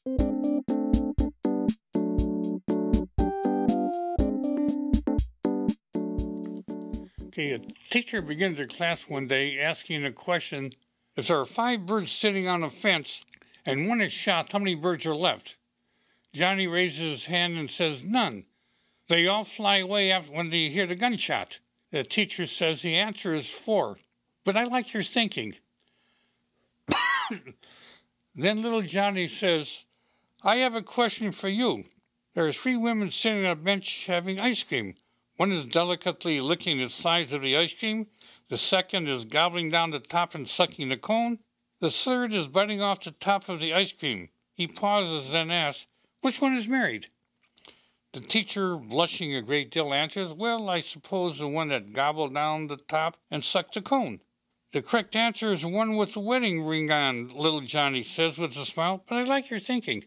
Okay, a teacher begins her class one day asking a question. If there are 5 birds sitting on a fence and one is shot, how many birds are left? Johnny raises his hand and says, none. They all fly away when they hear the gunshot. The teacher says the answer is 4. But I like your thinking. Then little Johnny says, I have a question for you. There are 3 women sitting on a bench having ice cream. One is delicately licking the sides of the ice cream. The second is gobbling down the top and sucking the cone. The third is biting off the top of the ice cream. He pauses, then asks, which one is married? The teacher, blushing a great deal, answers, well, I suppose the one that gobbled down the top and sucked the cone. The correct answer is the one with the wedding ring on, little Johnny says with a smile, but I like your thinking.